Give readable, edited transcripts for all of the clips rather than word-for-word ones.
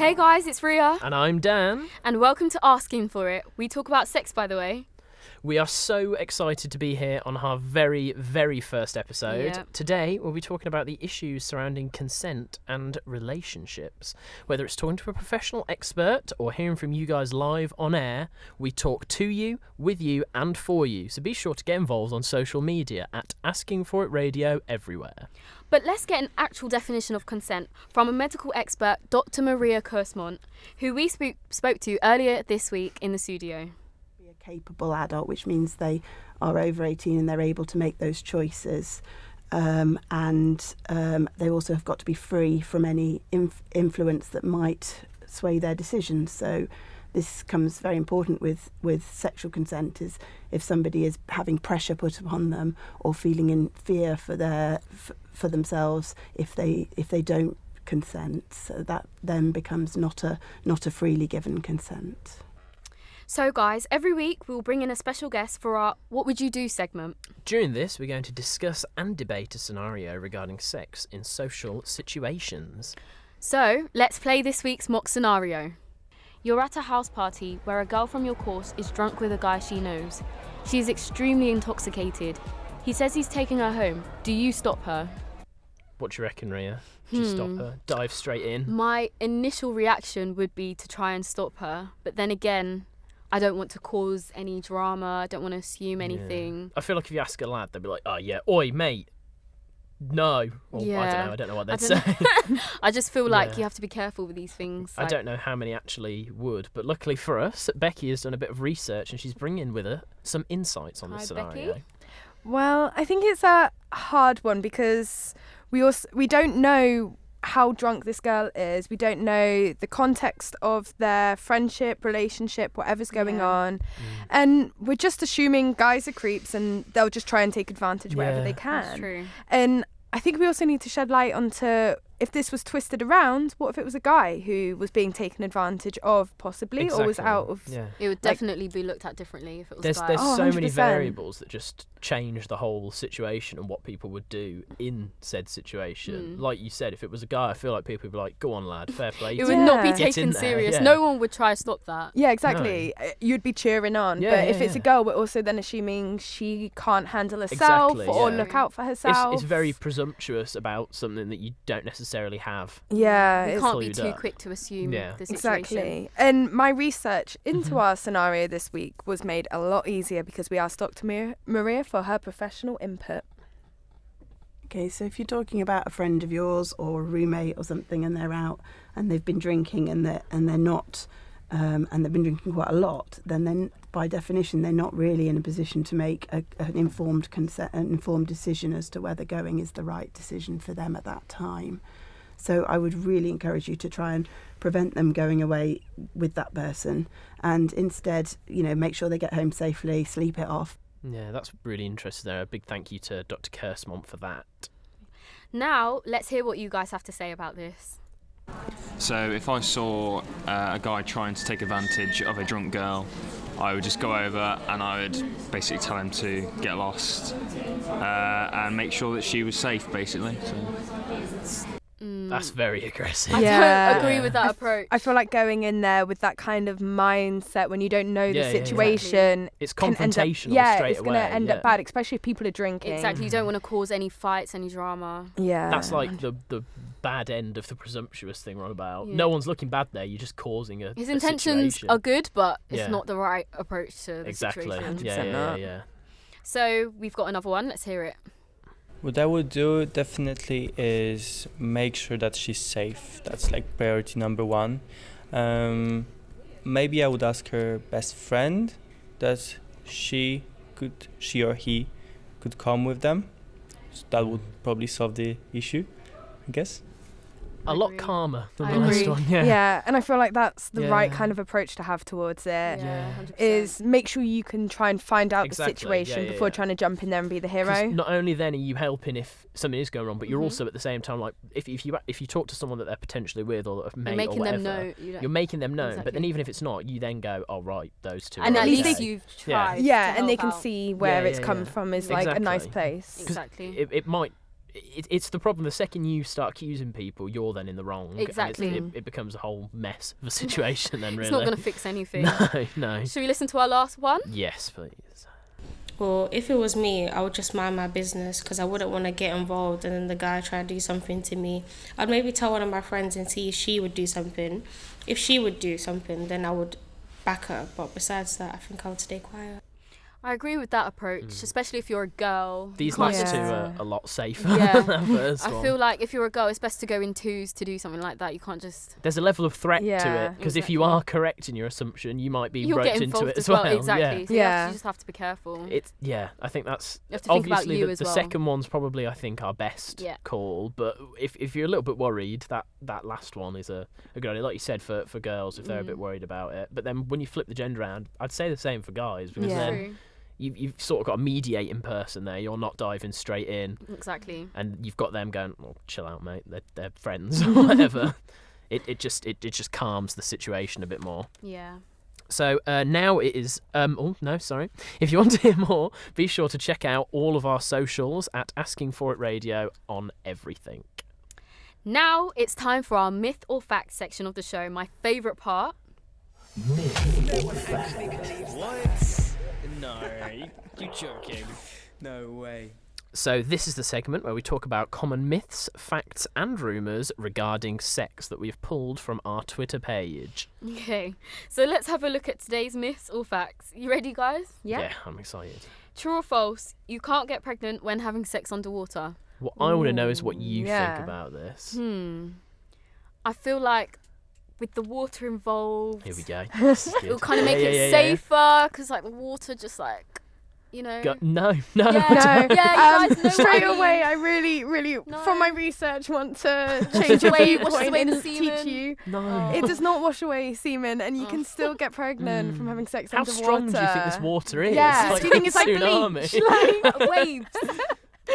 Hey guys, it's Ria. And I'm Dan. And welcome to Askin for It. We talk about sex, by the way. We are so excited to be here on our very, very first episode. Yep. Today, we'll be talking about the issues surrounding consent and relationships. Whether it's talking to a professional expert or hearing from you guys live on air, we talk to you, with you, and for you. So be sure to get involved on social media at Asking For It Radio everywhere. But let's get an actual definition of consent from a medical expert, Dr. Maria Kursmont, who we spoke to earlier this week in the studio. Capable adult, which means they are over 18 and they're able to make those choices, and they also have got to be free from any influence that might sway their decisions. So this comes very important with sexual consent, is if somebody is having pressure put upon them or feeling in fear for themselves if they don't consent, so that then becomes not a freely given consent. So guys, every week we'll bring in a special guest for our What Would You Do segment. During this, we're going to discuss and debate a scenario regarding sex in social situations. So let's play this week's mock scenario. You're at a house party where a girl from your course is drunk with a guy she knows. She is extremely intoxicated. He says he's taking her home. Do you stop her? What do you reckon, Ria? Do you stop her? Dive straight in? My initial reaction would be to try and stop her, but then again, I don't want to cause any drama. I don't want to assume anything. Yeah. I feel like if you ask a lad, they'd be like, "Oh yeah, oi mate, no." Or, I don't know what they'd say. I just feel like you have to be careful with these things. I don't know how many actually would, but luckily for us, Becky has done a bit of research and she's bringing with her some insights on this scenario. Becky? Well, I think it's a hard one because we don't know how drunk this girl is. We don't know the context of their friendship, relationship, whatever's going on. And we're just assuming guys are creeps and they'll just try and take advantage wherever they can. That's true. And I think we also need to shed light onto, if this was twisted around, what if it was a guy who was being taken advantage of, possibly, or was out of... Yeah. It would definitely be looked at differently if it was There's guys. so many 100%. variables that just change the whole situation and what people would do in said situation. Like you said, if it was a guy, I feel like people would be like, "Go on, lad, fair play." It would not be Get in taken there, serious. yeah. No one would try to stop that. Yeah, exactly. You'd be cheering on. Yeah, but if yeah, it's a yeah. girl, we're also then assuming she can't handle herself Exactly, or yeah. look out for herself. It's very presumptuous about something that you don't necessarily have. Yeah, You it's can't be clued too up. quick to assume Yeah. the situation. exactly. And my research into our scenario this week was made a lot easier because we asked Dr. Maria for her professional input. Okay, so if you're talking about a friend of yours or a roommate or something, and they're out and they've been drinking and they're not, and they've been drinking quite a lot, then by definition they're not really in a position to make an informed decision as to whether going is the right decision for them at that time. So I would really encourage you to try and prevent them going away with that person, and instead, make sure they get home safely, sleep it off. Yeah, that's really interesting there. A big thank you to Dr. Kursmont for that. Now, let's hear what you guys have to say about this. So if I saw a guy trying to take advantage of a drunk girl, I would just go over and I would basically tell him to get lost and make sure that she was safe, basically. So. That's very aggressive. I Yeah. don't agree with that approach. I feel like going in there with that kind of mindset when you don't know the Yeah, yeah, situation. It's can end up- confrontational straight it's away. going to end up bad, especially if people are drinking. Exactly. You don't want to cause any fights, any drama. Yeah. That's like the bad end of the presumptuous thing we're on about. Yeah. No one's looking bad there. You're just causing a His a intentions situation. are good, but it's Yeah. not the right approach to the Exactly. situation. Yeah, yeah, not. yeah. So we've got another one. Let's hear it. What I would do definitely is make sure that she's safe. That's like priority number one. Maybe I would ask her best friend that she or he could come with them. So that would probably solve the issue, I guess. A lot agree. calmer than I the last agree. one. Yeah, and I feel like that's the right Yeah. kind of approach to have towards it. Yeah, 100%. Is make sure you can try and find out Exactly, the situation yeah, before yeah. trying to jump in there and be the 'Cause hero. not only then are you helping if something is going wrong, but you're Mhm. also at the same time, like if you talk to someone that they're potentially with or that have made You're making or them whatever, know. You don't, you're making them know. But Exactly. then even if it's not, you then go, oh right, those two. and are at least least okay. you've Yeah. tried. Yeah, to and they help can out. see where Yeah, it's yeah, come yeah. from is like a nice Exactly. place. 'Cause Exactly. It might it's the problem. The second you start accusing people, you're then in the wrong. and Exactly. it becomes a whole mess of a situation then, really. It's not going to fix anything. No. Should we listen to our last one? Yes, please. Well, if it was me, I would just mind my business because I wouldn't want to get involved and then the guy try to do something to me. I'd maybe tell one of my friends and see if she would do something. If she would do something, then I would back her. But besides that, I think I would stay quiet. I agree with that approach, especially if you're a girl. These You can't last just- two are a lot safer Yeah. than that first I one. feel like if you're a girl, it's best to go in twos to do something like that. You can't just... There's a level of threat to Yeah. it, because if you Exactly. are correct in your assumption, you might be You'll roped get into involved it as as well. Exactly. So Yeah. you just have to be careful. I think that's You have to think about obviously you the as well. second one's probably, I think, our best Yeah. call. But if you're a little bit worried, that last one is a good idea. Like you said, for girls, if they're a bit worried about it. But then when you flip the gender around, I'd say the same for guys, because Yeah. then True. you've sort of got a mediating person there. You're not diving straight in, Exactly. and you've got them going, "Well, chill out, mate. They're friends or whatever." It just calms the situation a bit more. Yeah. So now it is. Oh no, sorry. If you want to hear more, be sure to check out all of our socials at Asking For It Radio on everything. Now it's time for our myth or fact section of the show, my favourite part. No, you joking? No way. So this is the segment where we talk about common myths, facts, and rumours regarding sex that we've pulled from our Twitter page. Okay, so let's have a look at today's myths or facts. You ready, guys? Yeah, I'm excited. True or false? You can't get pregnant when having sex underwater. What I want to know is what you yeah. think about this. I feel like with the water involved, Here we go. it'll kind of make it Yeah. safer because like the water just like, you know. No. Yeah. No, Yeah, you guys know what straight I mean. away, I really, No. from my research, want to change your away- wash viewpoint away the and teach semen. you. No. It does not wash away semen, and you Oh. can still get pregnant from having sex How underwater. strong do you think this water is? Yeah. Like Do you think it's like tsunami. bleach? Waves.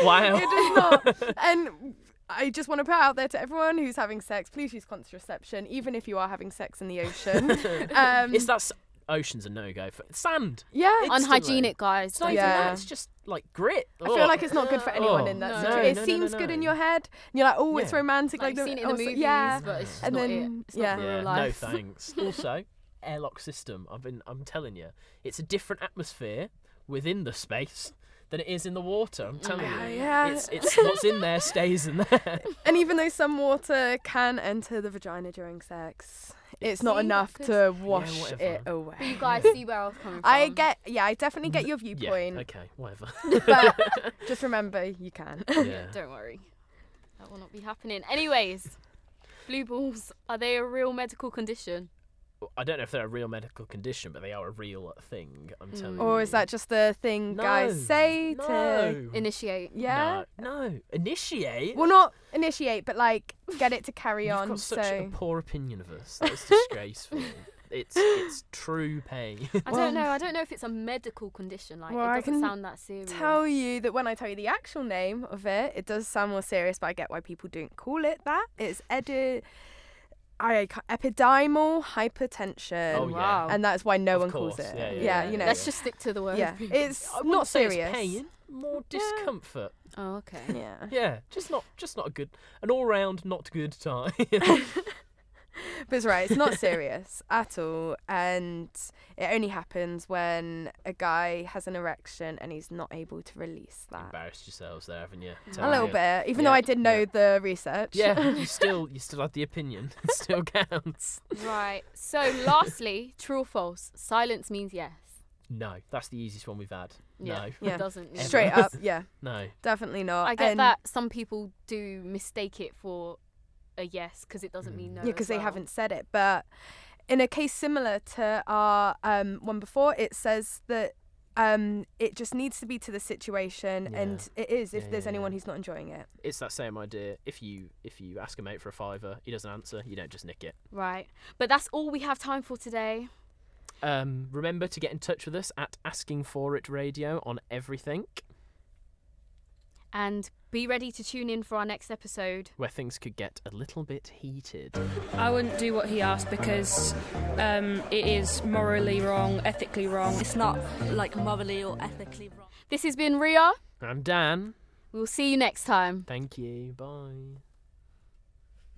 Wow. It does not. And I just want to put out there to everyone who's having sex, please use contraception, even if you are having sex in the ocean. It's that ocean's a no-go for sand. Yeah. Instantly. Unhygienic, guys. It's not Don't even do that. Yeah. It's just like grit. I feel like it's not good for anyone Oh. in that No. situation. No, It no, seems no, good in no. your head. And you're like, oh, it's Yeah. romantic. Like, the, seen it in the oh, so- movies, yeah. but it's just And not then- it. It's yeah. not for real No life. thanks. Also, airlock system. I'm telling you, it's a different atmosphere within the space than it is in the water. I'm telling you. Yeah. It's what's in there stays in there. And even though some water can enter the vagina during sex, it's not See, enough that to wash whatever. it away. But you guys see where I was coming from. I definitely get your Yeah. viewpoint, Okay. Whatever. but just remember you can. Yeah. Don't worry. That will not be happening. Anyways, blue balls, are they a real medical condition? I don't know if they're a real medical condition, but they are a real thing. I'm telling you. Or is that just the thing guys say to? No. Initiate. Yeah. No. Initiate. Well, not initiate, but like get it to carry You've on. got such a So poor opinion of us. That's disgraceful. It's true pain. I don't know. I don't know if it's a medical condition. Like, Well, I it doesn't can sound that serious. tell you that when I tell you the actual name of it, it does sound more serious, but I get why people don't call it that. It's epididymal hypertension. Oh, yeah. Wow. And that's why no Of one calls course, it. yeah, you know. Let's just stick to the word. yeah, it's I wouldn't not say it's serious. pain, more discomfort. Oh, okay. Yeah. Yeah, just not an all-round not good time. But it's right, it's not serious at all, and it only happens when a guy has an erection and he's not able to release that. Embarrassed yourselves there, haven't you? A little bit, even though I did know the research. Yeah, you still had the opinion. It still counts. Right. So, lastly, true or false? Silence means yes. No, that's the easiest one we've had. Yeah. No. Yeah. It doesn't. Ever. Straight up, yeah, No. definitely not. I get And- that some people do mistake it for a yes because it doesn't mean no. Yeah, because as they well. haven't said it. But in a case similar to our one before, it says that it just needs to be to the situation, Yeah. and it is if Yeah, there's yeah, anyone yeah. who's not enjoying it. It's that same idea. If you ask a mate for a fiver, he doesn't answer, you don't just nick it. Right. But that's all we have time for today. Remember to get in touch with us at Asking For It Radio on everything, And be ready to tune in for our next episode. where things could get a little bit heated. I wouldn't do what he asked because it is morally wrong, ethically wrong. It's not like morally or ethically wrong. This has been Ria. I'm Dan. We'll see you next time. Thank you. Bye.